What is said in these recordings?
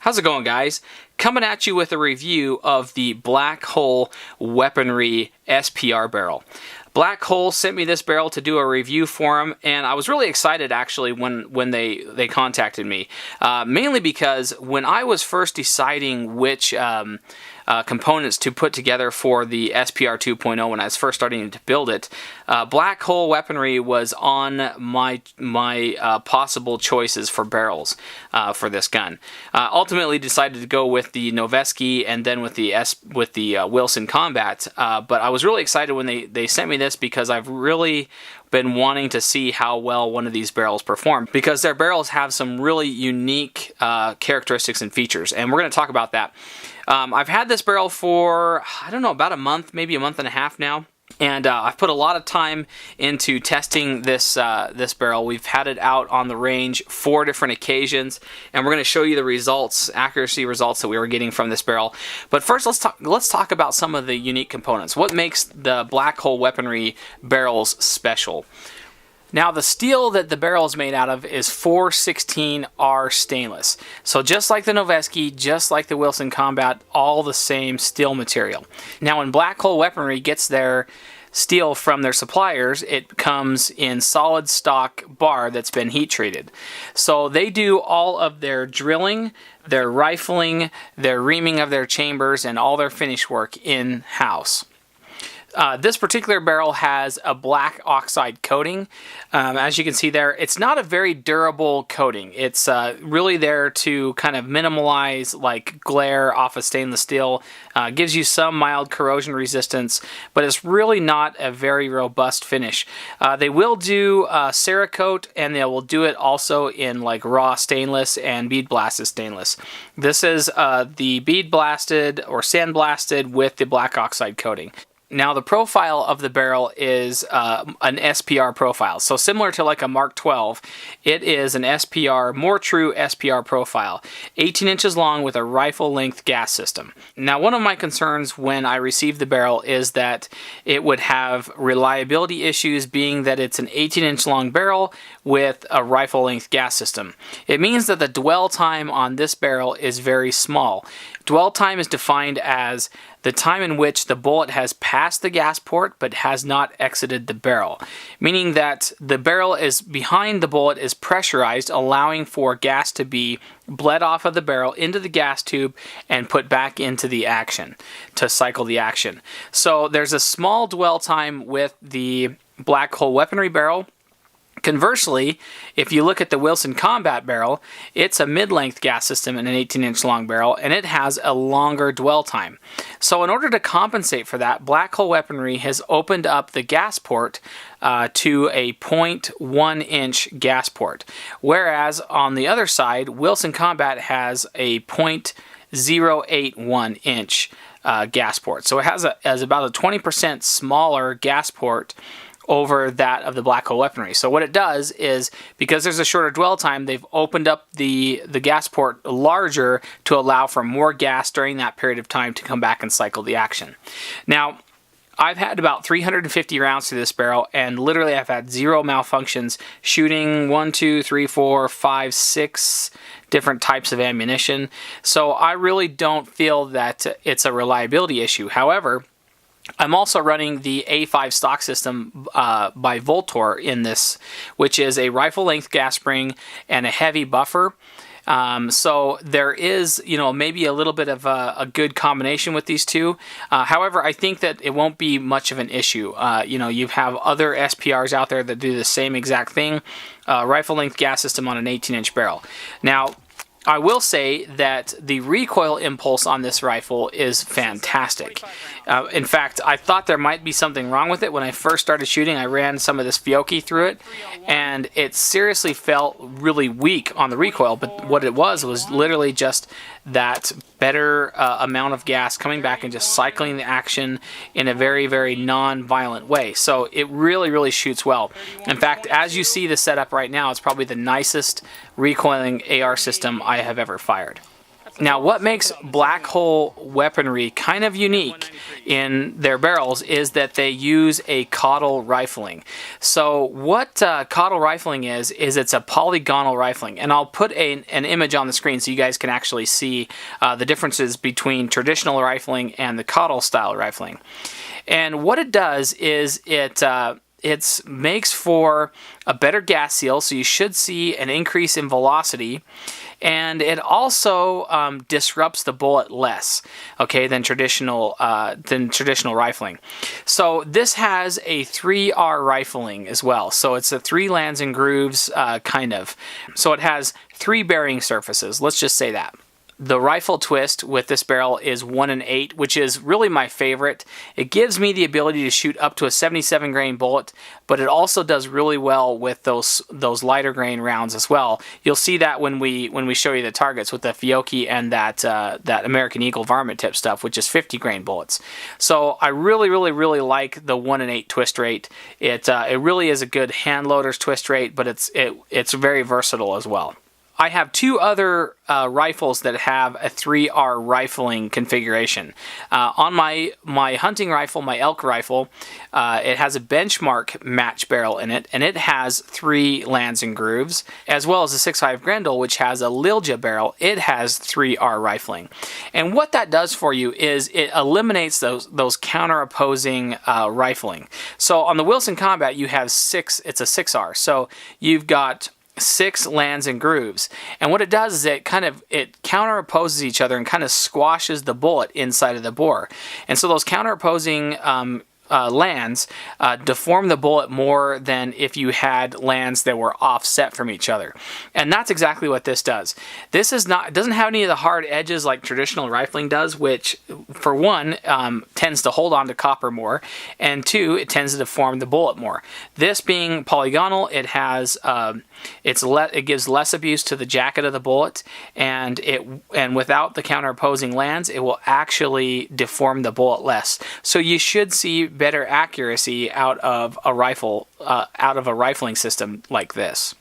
How's it going, guys? Coming at you with a review of the Black Hole Weaponry SPR barrel. Black Hole sent me this barrel to do a review for them, and I was really excited actually when they contacted me. Mainly because when I was first deciding which components to put together for the SPR 2.0 when I was first starting to build it, Black Hole Weaponry was on my possible choices for barrels for this gun. Ultimately decided to go with the Noveske and then with the Wilson Combat, but I was really excited when they sent me this because I've really been wanting to see how well one of these barrels perform, because their barrels have some really unique characteristics and features, and we're going to talk about that. I've had this barrel for, I don't know, about a month, maybe a month and a half now. And I've put a lot of time into testing this barrel. We've had it out on the range 4 different occasions, and we're going to show you the results, accuracy results that we were getting from this barrel. But first, let's talk about some of the unique components. What makes the Black Hole Weaponry barrels special? Now, the steel that the barrel is made out of is 416R stainless. So just like the Noveske, just like the Wilson Combat, all the same steel material. Now, when Black Hole Weaponry gets their steel from their suppliers, it comes in solid stock bar that's been heat treated. So they do all of their drilling, their rifling, their reaming of their chambers, and all their finish work in-house. This particular barrel has a black oxide coating. As you can see there, it's not a very durable coating. It's really there to kind of minimize like glare off of stainless steel. Gives you some mild corrosion resistance, but it's really not a very robust finish. They will do Cerakote, and they will do it also in like raw stainless and bead blasted stainless. This is the bead blasted or sand blasted with the black oxide coating. Now, the profile of the barrel is an SPR profile. So similar to like a Mark 12, it is an SPR, more true SPR profile. 18 inches long with a rifle length gas system. Now, one of my concerns when I received the barrel is that it would have reliability issues, being that it's an 18-inch long barrel with a rifle length gas system. It means that the dwell time on this barrel is very small. Dwell time is defined as the time in which the bullet has passed the gas port but has not exited the barrel, meaning that the barrel is behind the bullet is pressurized, allowing for gas to be bled off of the barrel into the gas tube and put back into the action to cycle the action. So there's a small dwell time with the Black Hole Weaponry barrel. Conversely, if you look at the Wilson Combat barrel, it's a mid-length gas system in an 18-inch long barrel, and it has a longer dwell time. So in order to compensate for that, Black Hole Weaponry has opened up the gas port to a 0.1-inch gas port, whereas on the other side, Wilson Combat has a 0.081-inch gas port. So it has about a 20% smaller gas port over that of the Black Hole Weaponry. So what it does is, because there's a shorter dwell time, they've opened up the gas port larger to allow for more gas during that period of time to come back and cycle the action. Now, I've had about 350 rounds through this barrel, and literally I've had 0 malfunctions shooting 1, 2, 3, 4, 5, 6 different types of ammunition. So I really don't feel that it's a reliability issue. However, I'm also running the A5 stock system by Voltor in this, which is a rifle length gas spring and a heavy buffer. So there is, maybe a little bit of a good combination with these two. However, I think that it won't be much of an issue. You have other SPRs out there that do the same exact thing, rifle length gas system on an 18-inch barrel. Now, I will say that the recoil impulse on this rifle is fantastic. In fact, I thought there might be something wrong with it when I first started shooting. I ran some of this Fiocchi through it, and it seriously felt really weak on the recoil, but what it was literally just that better amount of gas coming back and just cycling the action in a very, very non-violent way. So it really, really shoots well. In fact, as you see the setup right now, it's probably the nicest recoiling AR system I have ever fired. Now, what makes Black Hole Weaponry kind of unique in their barrels is that they use a caudal rifling. So what caudal rifling is it's a polygonal rifling. And I'll put an image on the screen so you guys can actually see the differences between traditional rifling and the caudal style rifling. And what it does is it makes for a better gas seal, so you should see an increase in velocity, and it also disrupts the bullet less, okay, than traditional rifling. So this has a 3R rifling as well. So it's a 3 lands and grooves kind of. So it has 3 bearing surfaces. Let's just say that. The rifle twist with this barrel is 1 8, which is really my favorite. It gives me the ability to shoot up to a 77 grain bullet, but it also does really well with those lighter grain rounds as well. You'll see that when we show you the targets with the Fiocchi and that American Eagle varmint tip stuff, which is 50 grain bullets. So I really like the 1 8 twist rate. It really is a good hand loader's twist rate, but it's very versatile as well. I have 2 other rifles that have a 3R rifling configuration. On my hunting rifle, my elk rifle, it has a benchmark match barrel in it, and it has 3 lands and grooves, as well as a 6.5 Grendel, which has a Lilja barrel. It has 3R rifling. And what that does for you is it eliminates those counter-opposing rifling. So on the Wilson Combat, you have 6, it's a 6R. So you've got 6 lands and grooves, and what it does is it counter opposes each other and kind of squashes the bullet inside of the bore. And so those counter opposing lands deform the bullet more than if you had lands that were offset from each other. And that's exactly what this does. This is not, it doesn't have any of the hard edges like traditional rifling does, which for one tends to hold on to copper more, and 2, it tends to deform the bullet more. This being polygonal, it has it gives less abuse to the jacket of the bullet, and without the counter opposing lands, it will actually deform the bullet less. So you should see better accuracy out of a rifling system like this.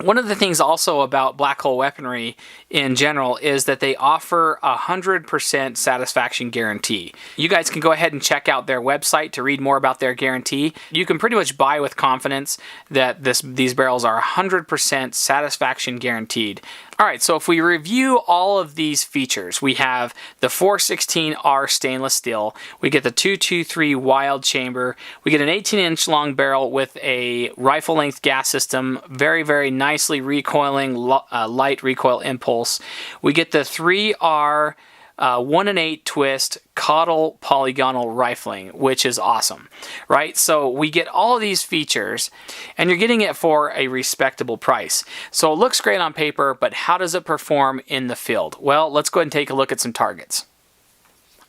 One of the things also about Black Hole Weaponry in general is that they offer a 100% satisfaction guarantee. You guys can go ahead and check out their website to read more about their guarantee. You can pretty much buy with confidence that these barrels are 100% satisfaction guaranteed. Alright, so if we review all of these features, we have the 416R stainless steel, we get the 223 wild chamber, we get an 18-inch long barrel with a rifle length gas system, very nicely recoiling, light recoil impulse. We get the 3R 1 8 twist caudal polygonal rifling, which is awesome, right? So we get all of these features, and you're getting it for a respectable price. So it looks great on paper, but how does it perform in the field? Well, let's go ahead and take a look at some targets.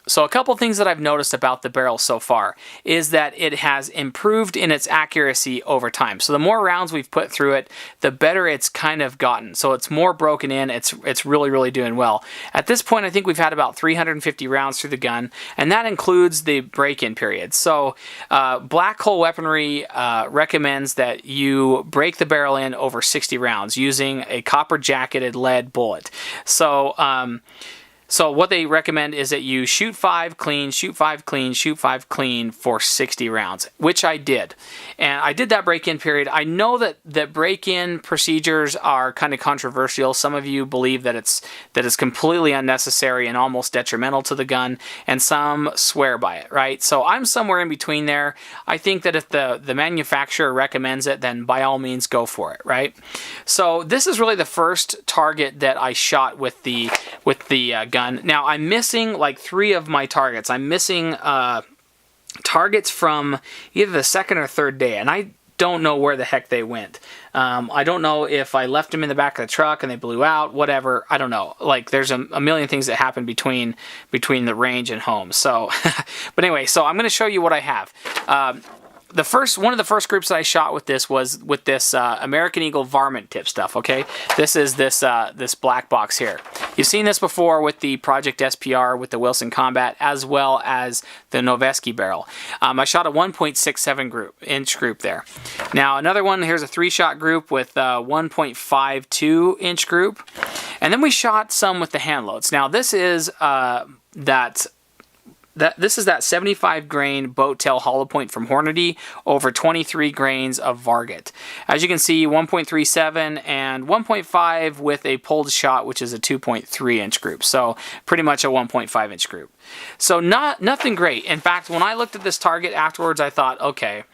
So a couple things that I've noticed about the barrel so far is that it has improved in its accuracy over time. So the more rounds we've put through it, the better it's kind of gotten. So it's more broken in. It's really doing well. At this point, I think we've had about 350 rounds through the gun, and that includes the break-in period. So Black Hole Weaponry recommends that you break the barrel in over 60 rounds using a copper jacketed lead bullet. So what they recommend is that you shoot 5 clean, shoot 5 clean, shoot 5 clean for 60 rounds, which I did. And I did that break-in period. I know that break-in procedures are kind of controversial. Some of you believe that it's completely unnecessary and almost detrimental to the gun, and some swear by it, right? So I'm somewhere in between there. I think that if the manufacturer recommends it, then by all means go for it, right? So this is really the first target that I shot with the gun. Now I'm missing like 3 of my targets. I'm missing targets from either the second or third day, and I don't know where the heck they went. I don't know if I left them in the back of the truck and they blew out, whatever. I don't know. Like there's a million things that happen between the range and home. So, but anyway, so I'm going to show you what I have. One of the first groups that I shot with this was with this American Eagle varmint tip stuff, okay? This is this black box here. You've seen this before with the Project SPR, with the Wilson Combat, as well as the Noveske barrel. I shot a 1.67 inch group there. Now another one, here's a 3-shot group with a 1.52 inch group. And then we shot some with the hand loads. Now this is this is that 75 grain boat tail hollow point from Hornady over 23 grains of Varget. As you can see, 1.37 and 1.5 with a pulled shot, which is a 2.3 inch group. So pretty much a 1.5 inch group. So nothing great. In fact, when I looked at this target afterwards, I thought, okay,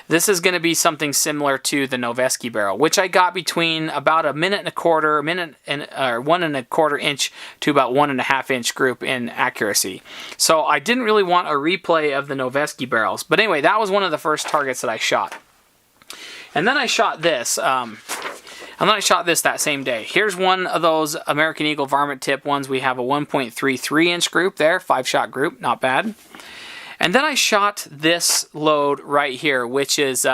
this is going to be something similar to the Noveske barrel, which I got between about 1.25 minutes, 1.25 inch to about 1.5 inch group in accuracy. So I didn't really want a replay of the Noveske barrels. But anyway, that was one of the first targets that I shot. And then I shot this. That same day. Here's one of those American Eagle varmint tip ones. We have a 1.33 inch group there, 5-shot group, not bad. And then I shot this load right here, which is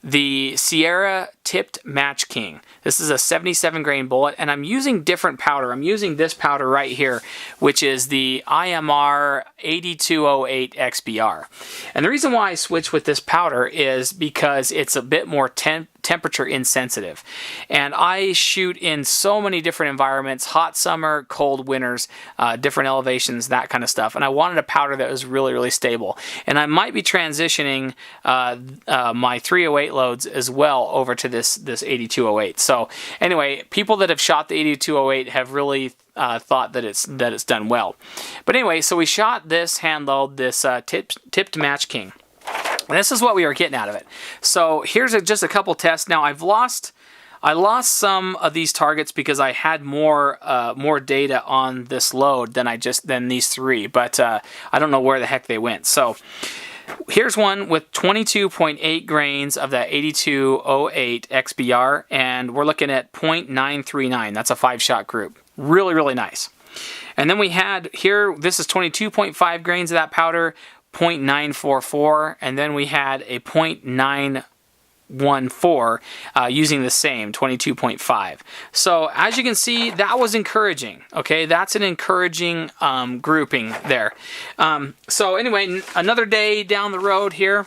the Sierra Tipped Match King. This is a 77 grain bullet, and I'm using different powder. I'm using this powder right here, which is the IMR 8208 XBR. And the reason why I switched with this powder is because it's a bit more temperature insensitive. And I shoot in so many different environments, hot summer, cold winters, different elevations, that kind of stuff. And I wanted a powder that was really, really stable. And I might be transitioning my 308 loads as well over to this 8208. So anyway, people that have shot the 8208 have really thought that it's done well. But anyway, so we shot this hand load, this tipped Match King. And this is what we were getting out of it. So here's just a couple tests. Now I lost some of these targets because I had more data on this load than these three, but I don't know where the heck they went. So here's one with 22.8 grains of that 8208 XBR, and we're looking at 0.939. That's a 5-shot group. Really, really nice. And then we had here, this is 22.5 grains of that powder, 0.944, and then we had a 0.914 using the same 22.5. So as you can see, that was encouraging. Okay, that's an encouraging grouping there. So anyway, another day down the road here.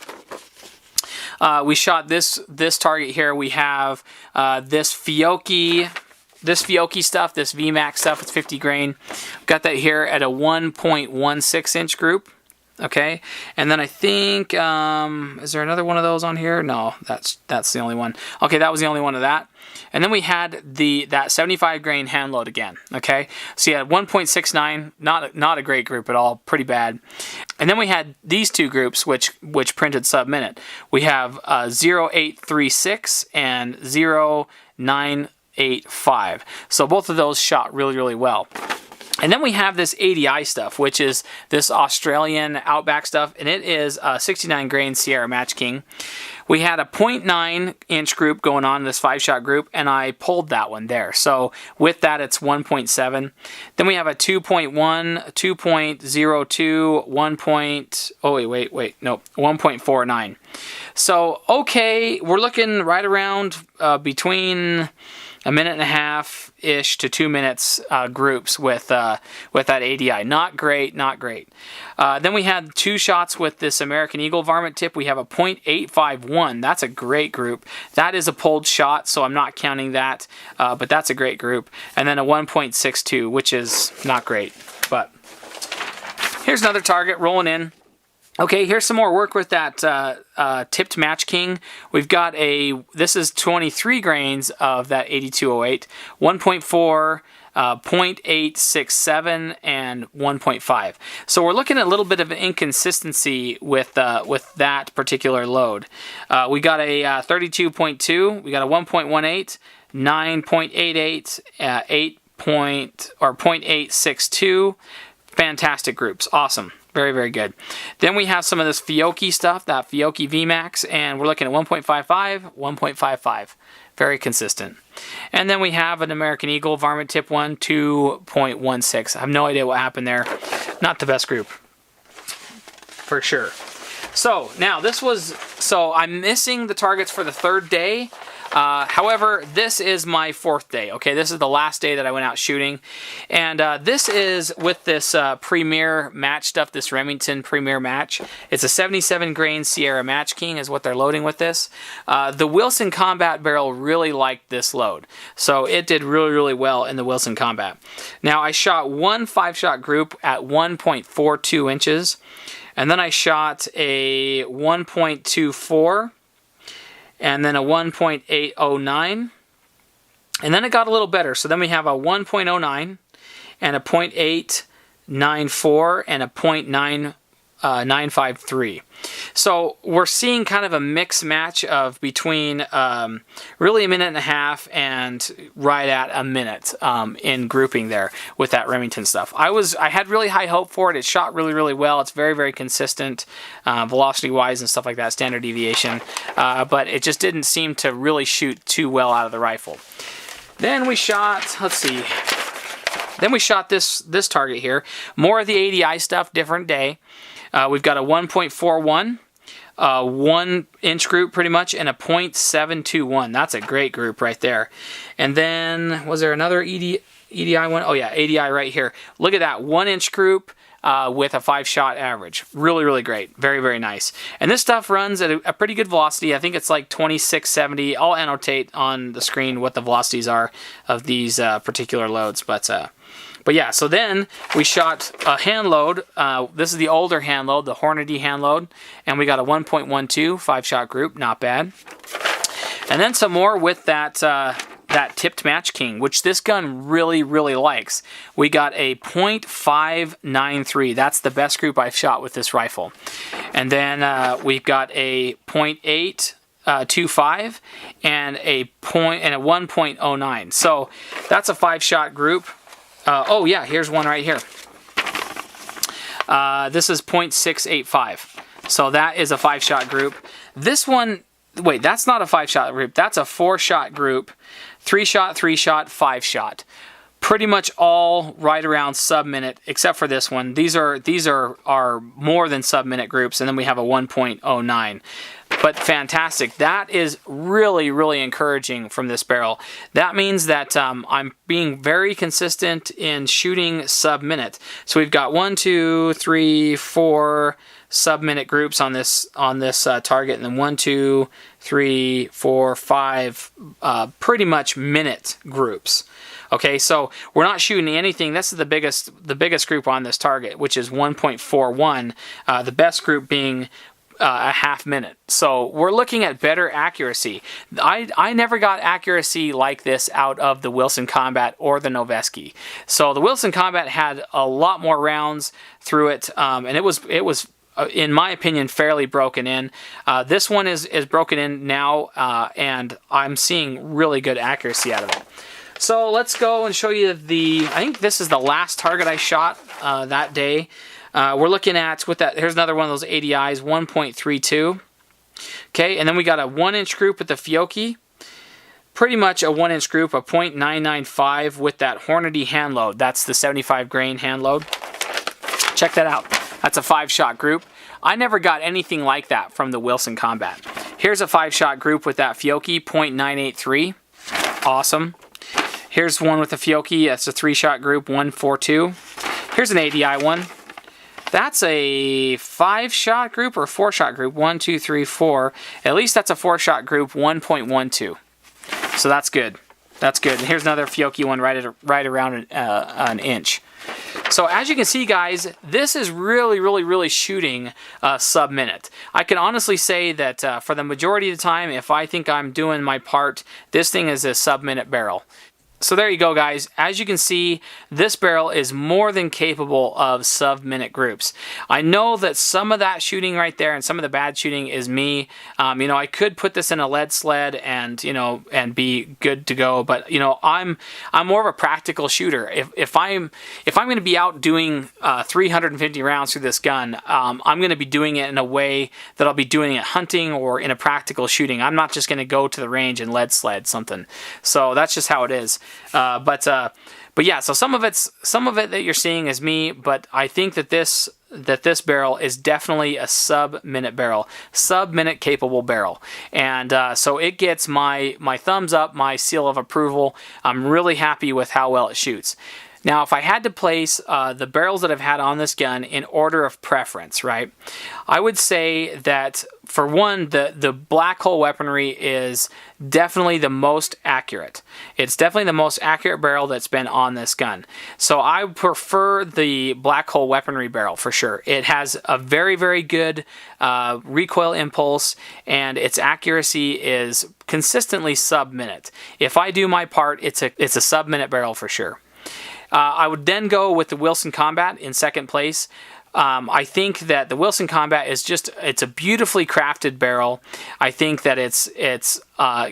We shot this target here. We have this Fiocchi stuff, this VMAX stuff. It's 50 grain. Got that here at a 1.16 inch group. Okay, and then I think, is there another one of those on here? No, that's the only one. Okay, that was the only one of that. And then we had that 75 grain hand load again. Okay, so you had 1.69, not a great group at all, pretty bad. And then we had these two groups which printed sub-minute. We have 0836 and 0985. So both of those shot really, really well. And then we have this ADI stuff, which is this Australian Outback stuff, and it is a 69 grain Sierra Match King. We had a 0.9 inch group going on in this 5-shot group, and I pulled that one there. So with that, it's 1.7. Then we have a 2.1, 2.02, 1.49. So okay, we're looking right around between 1.5 minutes-ish to 2 minutes groups with that ADI. Not great, not great. Then we had 2 shots with this American Eagle varmint tip. We have a 0.851. That's a great group. That is a pulled shot, so I'm not counting that, but that's a great group. And then a 1.62, which is not great. But here's another target rolling in. Okay, here's some more work with that tipped Match King. We've got this is 23 grains of that 8208, 1.4, 0.867, and 1.5. So we're looking at a little bit of an inconsistency with that particular load. We got a 32.2, we got a 1.18, 9.88, 0.862. Fantastic groups, awesome. Very, very good. Then we have some of this Fiocchi stuff, that Fiocchi VMAX, and we're looking at 1.55, 1.55. Very consistent. And then we have an American Eagle varmint tip one, 2.16. I have no idea what happened there. Not the best group, for sure. So now so I'm missing the targets for the third day. However, this is my 4th day. Okay, this is the last day that I went out shooting, and this is with this Premier match stuff, this Remington Premier match. It's a 77 grain Sierra Match King is what they're loading with this. The Wilson Combat barrel really liked this load, so it did really well in the Wilson Combat. Now I shot one 5-shot group at 1.42 inches, and then I shot a 1.24, and then a 1.809, and then it got a little better. So then we have a 1.09 and a 0.894 and a 0.953. So we're seeing kind of a mixed match of between really a minute and a half and right at a minute in grouping there with that Remington stuff. I had really high hope for it. It shot really well. It's very consistent velocity wise and stuff like that, standard deviation, but it just didn't seem to really shoot too well out of the rifle. Then we shot, let's see, then we shot this target here. More of the ADI stuff, different day. We've got a 1.41, 1-inch group pretty much, and a 0.721. That's a great group right there. And then, was there another EDI one? Oh yeah, ADI right here. Look at that, 1-inch group with a 5-shot average. Really great. Very nice. And this stuff runs at a pretty good velocity. I think it's like 2670. I'll annotate on the screen what the velocities are of these particular loads, but yeah, so then we shot a hand load. This is the older hand load, the Hornady hand load, and we got a 1.12 5-shot group, not bad. And then some more with that that tipped Match King, which this gun really likes. We got a 0.593. That's the best group I've shot with this rifle. And then we've got a 0.825 and a 1.09. So that's a 5-shot group. Oh yeah, here's one right here. This is 0.685. So that is a 5-shot group. This one, wait, that's not a 5-shot group. That's a 4-shot group. 3-shot, 3-shot, 5-shot. Pretty much all right around sub-minute, except for this one. These are more than sub-minute groups, and then we have a 1.09. But fantastic. That is really encouraging from this barrel. That means that I'm being very consistent in shooting sub-minute. So we've got 1, 2, 3, 4 sub-minute groups on this target, and then 1, 2, 3, 4, 5 pretty much minute groups. Okay, so we're not shooting anything. This is the biggest group on this target, which is 1.41. The best group being a half minute. So we're looking at better accuracy. I never got accuracy like this out of the Wilson Combat or the Noveske. So the Wilson Combat had a lot more rounds through it, and it was in my opinion, fairly broken in. This one is broken in now, and I'm seeing really good accuracy out of it. So let's go and show you I think this is the last target I shot that day. We're looking at, here's another one of those ADIs, 1.32. Okay, and then we got a 1-inch group with the Fiocchi. Pretty much a 1-inch group, a 0.995 with that Hornady hand load. That's the 75 grain hand load. Check that out. That's a 5-shot group. I never got anything like that from the Wilson Combat. Here's a 5-shot group with that Fiocchi, 0.983. Awesome. Here's one with the Fiocchi. That's a 3-shot group, 142. Here's an ADI one. That's a 5-shot group or 4-shot group, 1, 2, 3, 4. At least that's a 4-shot group, 1.12. So that's good. That's good. And here's another Fiocchi one right around an inch. So as you can see, guys, this is really shooting sub-minute. I can honestly say that for the majority of the time, if I think I'm doing my part, this thing is a sub-minute barrel. So there you go, guys. As you can see, this barrel is more than capable of sub-minute groups. I know that some of that shooting right there and some of the bad shooting is me. I could put this in a lead sled and be good to go, but I'm more of a practical shooter. If I'm going to be out doing 350 rounds through this gun, I'm going to be doing it in a way that I'll be doing it hunting or in a practical shooting. I'm not just going to go to the range and lead sled something. So that's just how it is. But But yeah, so some of it that you're seeing is me, but I think that this barrel is definitely a sub-minute barrel, sub-minute capable barrel. And so it gets my thumbs up, my seal of approval. I'm really happy with how well it shoots. Now, if I had to place the barrels that I've had on this gun in order of preference, right, I would say that, for one, the Black Hole weaponry is definitely the most accurate. It's definitely the most accurate barrel that's been on this gun. So I prefer the Black Hole weaponry barrel for sure. It has a very, very good recoil impulse, and its accuracy is consistently sub-minute. If I do my part, it's a sub-minute barrel for sure. I would then go with the Wilson Combat in second place. I think that the Wilson Combat is it's a beautifully crafted barrel. I think that it's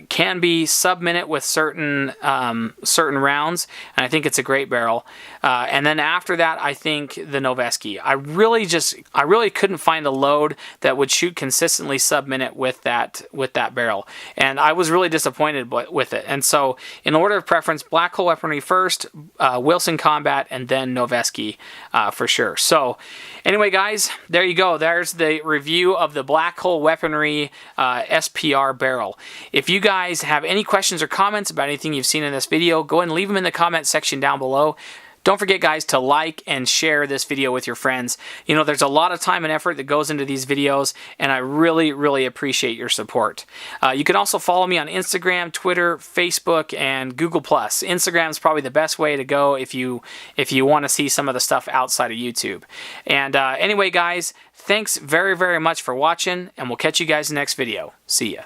can be sub-minute with certain rounds, and I think it's a great barrel. And then after that, I think the Noveske. I really couldn't find a load that would shoot consistently sub-minute with that barrel, and I was really disappointed with it. And so, in order of preference, Black Hole weaponry first, Wilson Combat, and then Noveske for sure. So, anyway, guys, there you go. There's the review of the Black Hole weaponry SPR barrel. If you guys have any questions or comments about anything you've seen in this video, go ahead and leave them in the comment section down below. Don't forget, guys, to like and share this video with your friends. You know, there's a lot of time and effort that goes into these videos, and I really, really appreciate your support. You can also follow me on Instagram, Twitter, Facebook, and Google+. Instagram is probably the best way to go if you want to see some of the stuff outside of YouTube. And anyway, guys, thanks very, very much for watching, and we'll catch you guys in the next video. See ya.